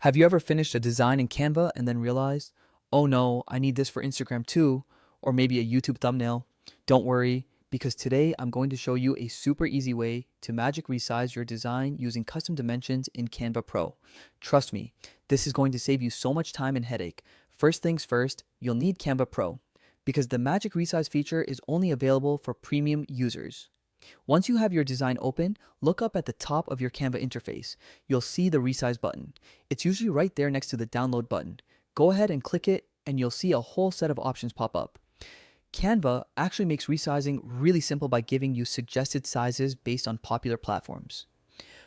Have you ever finished a design in Canva and then realized, oh no, I need this for Instagram too, or maybe a YouTube thumbnail? Don't worry, because today I'm going to show you a super easy way to magic resize your design using custom dimensions in Canva Pro. Trust me, this is going to save you so much time and headache. First things first, you'll need Canva Pro, because the magic resize feature is only available for premium users. Once you have your design open, look up at the top of your Canva interface. You'll see the Resize button. It's usually right there next to the download button. Go ahead and click it and you'll see a whole set of options pop up. Canva actually makes resizing really simple by giving you suggested sizes based on popular platforms.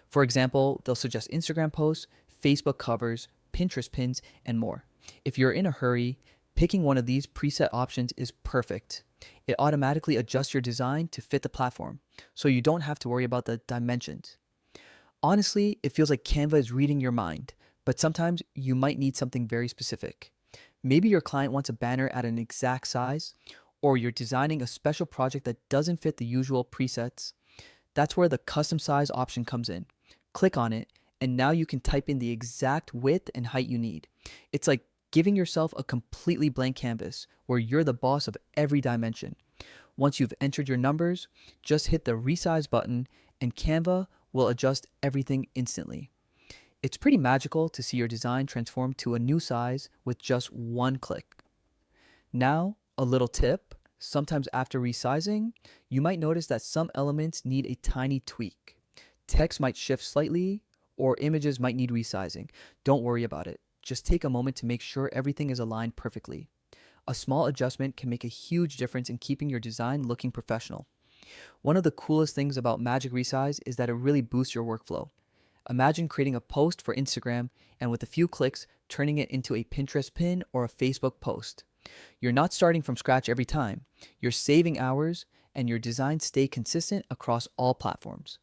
For example, they'll suggest Instagram posts, Facebook covers, Pinterest pins, and more. If you're in a hurry, picking one of these preset options is perfect. It automatically adjusts your design to fit the platform, so you don't have to worry about the dimensions. Honestly, it feels like Canva is reading your mind, but sometimes you might need something very specific. Maybe your client wants a banner at an exact size, or you're designing a special project that doesn't fit the usual presets. That's where the custom size option comes in. Click on it, and now you can type in the exact width and height you need. It's like giving yourself a completely blank canvas where you're the boss of every dimension. Once you've entered your numbers, just hit the resize button and Canva will adjust everything instantly. It's pretty magical to see your design transform to a new size with just one click. Now, a little tip. Sometimes after resizing, you might notice that some elements need a tiny tweak. Text might shift slightly, or images might need resizing. Don't worry about it. Just take a moment to make sure everything is aligned perfectly. A small adjustment can make a huge difference in keeping your design looking professional. One of the coolest things about Magic Resize is that it really boosts your workflow. Imagine creating a post for Instagram and with a few clicks, turning it into a Pinterest pin or a Facebook post. You're not starting from scratch every time. You're saving hours and your designs stay consistent across all platforms.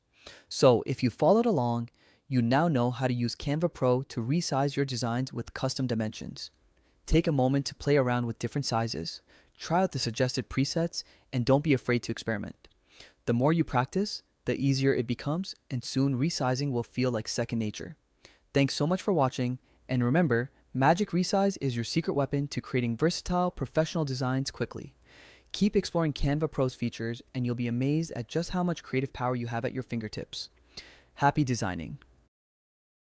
So if you followed along, you now know how to use Canva Pro to resize your designs with custom dimensions. Take a moment to play around with different sizes, try out the suggested presets, and don't be afraid to experiment. The more you practice, the easier it becomes, and soon resizing will feel like second nature. Thanks so much for watching, and remember, Magic Resize is your secret weapon to creating versatile, professional designs quickly. Keep exploring Canva Pro's features, and you'll be amazed at just how much creative power you have at your fingertips. Happy designing!